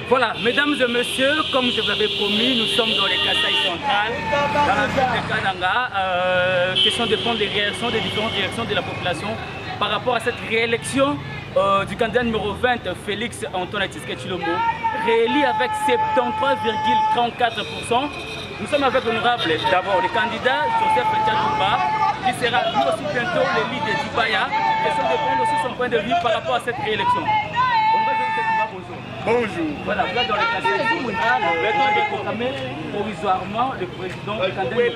Voilà, mesdames et messieurs, comme je vous l'avais promis, nous sommes dans les Kasaï centrales, dans la ville de Kananga. Question de prendre les réactions des différentes directions de la population par rapport à cette réélection du candidat numéro 20, Félix Antoine Tshisekedi Tshilombo, réélu avec 73,34%. Nous sommes avec l'honorable, d'abord le candidat Joseph Tchatumba, qui sera lui aussi bientôt l'élu de Dibaya. Question de prendre aussi son point de vue par rapport à cette réélection. Bonjour. Voilà, vous êtes dans le Kasaï central, programmé provisoirement le président du candidat qui est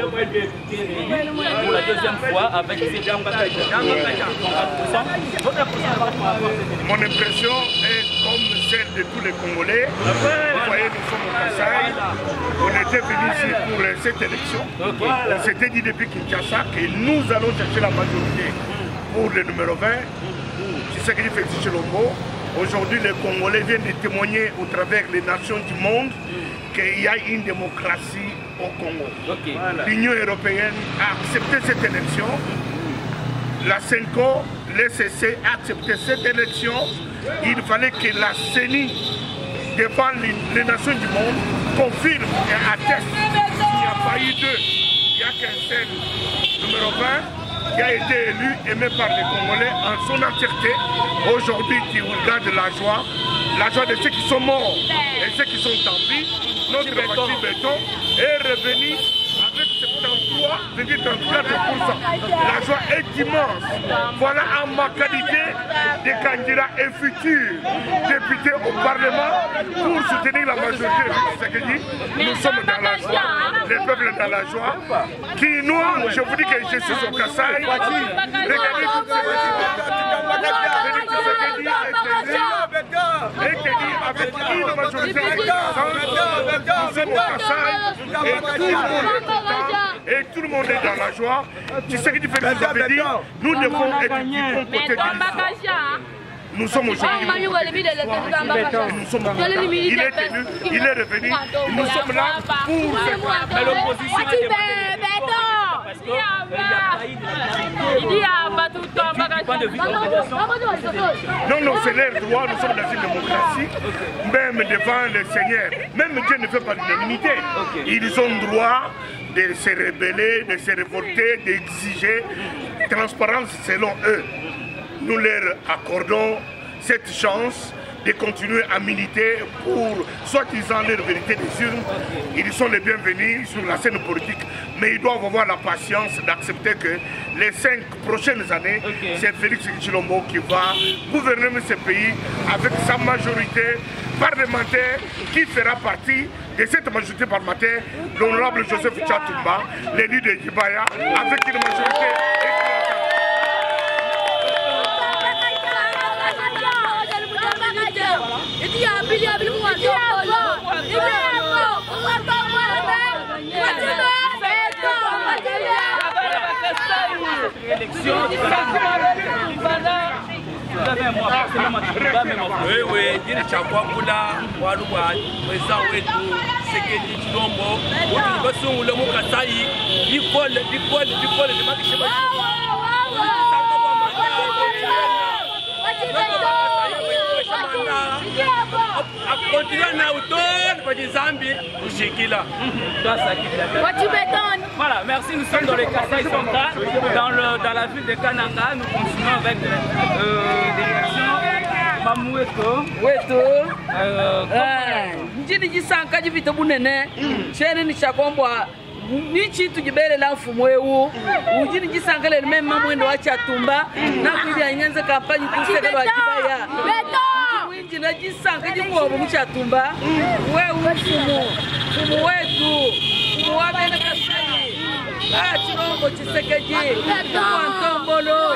réélu pour la deuxième fois avec ses 40%. Mon impression est comme celle de tous les Congolais. Vous voyez, nous sommes au Kasaï. On était venus ici pour cette élection. On s'était dit depuis Kinshasa que nous allons chercher la majorité pour le numéro 20. Tshisekedi Félix Tshilombo. Aujourd'hui, les Congolais viennent de témoigner au travers des nations du monde qu'il y a une démocratie au Congo. L'Union européenne a accepté cette élection. La CENCO, l'ECC a accepté cette élection. Il fallait que la CENI, devant les nations du monde, confirme et atteste qu'il n'y a pas eu d'eux. Il n'y a qu'un seul numéro 20. Qui a été élu, aimé par les Congolais en son entièreté. Aujourd'hui, tu regardes la joie de ceux qui sont morts et ceux qui sont en vie. Notre parti béton est revenu avec 73,34%. La joie est immense. Voilà en ma qualité de candidat et futur député au Parlement pour soutenir la majorité de Tshisekedi. Nous sommes dans la joie, le peuple est dans la joie. Qui nous, je vous dis que je suis au Kasaï. Regardez toutes ces avec une majorité écrasante, nous sommes au Kasaï et tout le monde est dans la joie. Tshisekedi Félix nous avait dit, nous devons être du bon côté de l'histoire. Nous sommes aujourd'hui. Nous sommes il est élu, il est revenu. Nous sommes là pour faire l'opposition. Non, non, c'est leur droit, nous sommes dans une démocratie, même devant le Seigneur. Même Dieu ne fait pas l'unanimité. Ils ont droit de se rebeller, de se révolter, d'exiger transparence selon eux. Nous leur accordons cette chance de continuer à militer pour soi-disant leur vérité des urnes. Ils sont les bienvenus sur la scène politique, mais ils doivent avoir la patience d'accepter que les 5 prochaines années, c'est Félix Tshilombo qui va gouverner ce pays avec sa majorité parlementaire qui fera partie de cette majorité parlementaire, l'honorable Joseph Tchatumba, l'élu de Dibaya, avec une majorité oui, dile chakwakula waluwa weza wetu Tshisekedi Tshilombo uti basungule mu Kasayi bikole limakishe Voilà, merci, nous sommes dans les Kasaï centrales, dans la ville de Kananga. Nous continuons avec des réactions. Mamoueto. Njini jisanka jivita bunene. Chene ni chakombwa. Nichi tujibele la mfumo ewu. Ujini jisanka le mema mwendo wa Chatumba. Na kuja inyanze kampani kuseka wa Dibaya. Mwinji na jisanka jimwobo mchatumba. Wewe mfumo wetu. Mfumo wa bene Kasayi. Tshilombo Tshisekedi. Wantombolo.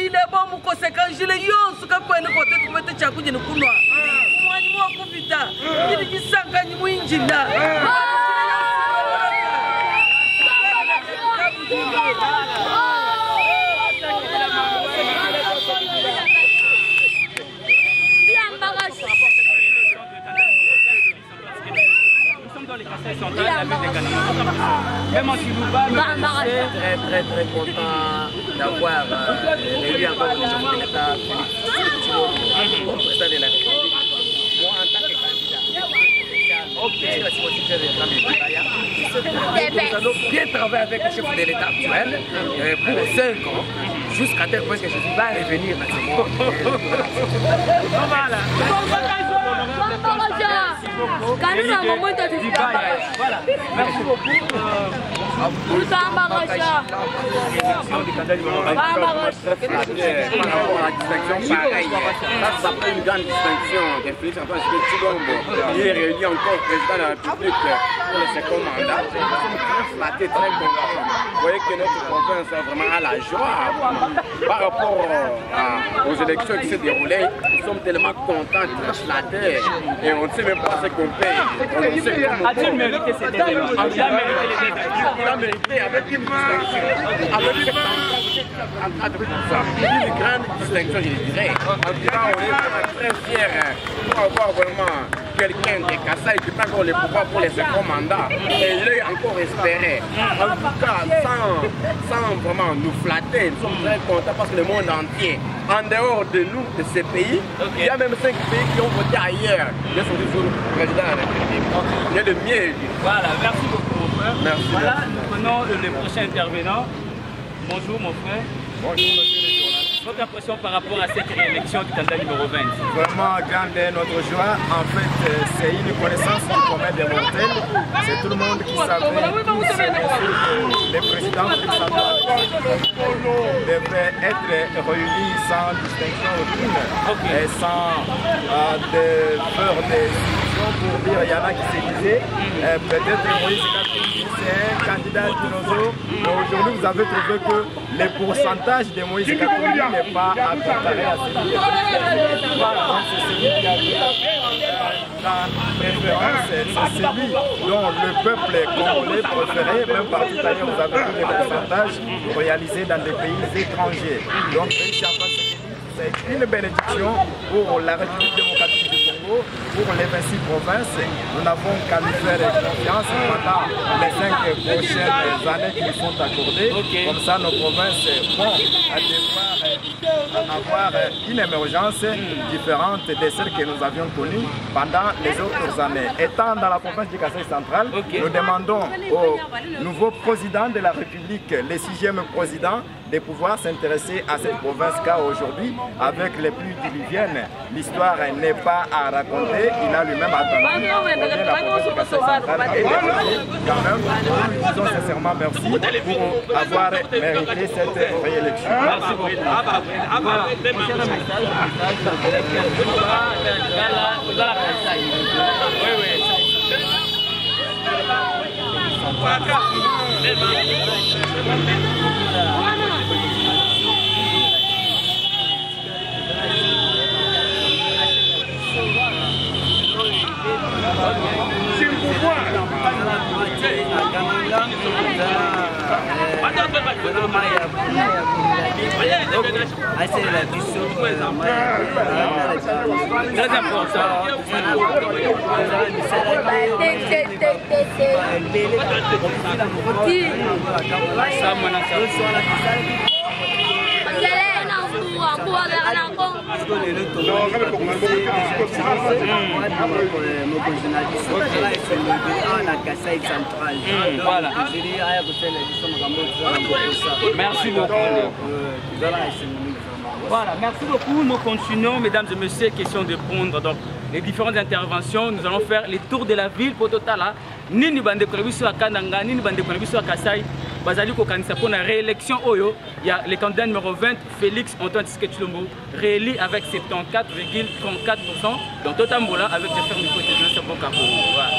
Il est bon pour conséquence, je l'ai eu en ce cas pour une côté de mettre Tchakou de nous couloir. Moi, je m'en profite. Il dit 5 ans, il m'a dit. Même en Chilouba, très content d'avoir réuni encore le chef de l'État, Félix Tshisekedi, comme président de la République. Moi, en tant que candidat, nous allons bien travailler avec le chef de l'État actuel pour 5 ans, jusqu'à tel point que je vais revenir dans ce monde. Voilà. Merci beaucoup. Par rapport à la distinction, pareil. Ça fait une grande distinction de Félix Antoine Tshisekedi. Il est réuni encore président de la République pour le second mandat. Nous sommes très flattés, très contents. Vous voyez que notre province est vraiment à la joie. Par rapport aux élections qui se déroulaient, nous sommes tellement contents, très flattés. Et on ne sait même pas ce qu'on paye. A-t-il mérité ces événements? Il a mérité avec une distinction, avec une grande distinction, je dirais. En tout cas, on est vraiment très fiers pour avoir vraiment quelqu'un de Kassai qui prend encore le pouvoir pour les seconds mandats. Et il est encore espéré. En tout cas, sans vraiment nous flatter, nous sommes très contents parce que le monde entier, en dehors de nous, de ces pays, il y a même 5 pays qui ont voté ailleurs. Ils sont toujours président de la République. Il y a le mieux. Voilà, merci beaucoup mon frère. Merci. Voilà, nous prenons le prochain intervenant. Bonjour mon frère. Bonjour monsieur le journaliste. Votre impression par rapport à cette réélection du candidat numéro 20? Vraiment grande est notre joie. En fait, c'est une connaissance du commun des mortels. C'est tout le monde qui savait que les présidents devaient être réunis sans distinction aucune et sans faire des solutions pour dire il y en a qui se disaient peut-être Moïse Katumbi c'est un candidat dinosaure. Mais aujourd'hui vous avez trouvé que les pourcentages de Moïse Katumbi n'est pas à comparer à celui de donc c'est celui qui a la préférence, c'est celui dont le peuple congolais préféré, même partout ailleurs vous avez tous les pourcentages réalisés dans des pays étrangers. Donc c'est une bénédiction pour la République démocratique du Congo, pour les 26 provinces. Nous n'avons qu'à lui faire confiance pendant les 5 prochaines années qui nous sont accordées. Comme ça, nos provinces vont devoir avoir une émergence différente de celle que nous avions connue pendant les autres années. Étant dans la province du Kasaï central, nous demandons au nouveau président de la République, le 6e président, de pouvoir s'intéresser à cette province car aujourd'hui, avec les pluies diluviennes, l'histoire n'est pas à raconter. Il a lui-même attendu la province du Kasaï central et quand même, nous lui disons sincèrement merci pour avoir mérité cette réélection. Merci beaucoup. Très important. Voilà. Merci beaucoup. Voilà, merci beaucoup. Nous continuons, mesdames et messieurs, question de prendre donc les différentes interventions. Nous allons faire les tours de la ville pour Totala. Nini bande kolebiso à Kananga, nini bande kolebiso à Kassai. Bazali ko kanisa pour la réélection Oyo. Il y a le candidat numéro 20, Félix Antoine Tshisekedi Tshilombo, réélu avec 74,34%. Donc Totambola avec Jefferson Mikote, c'est bon capo. Voilà.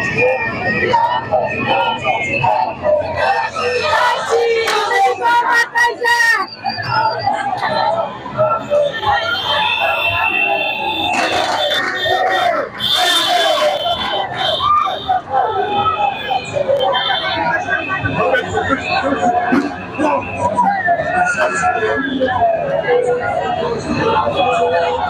Thank you.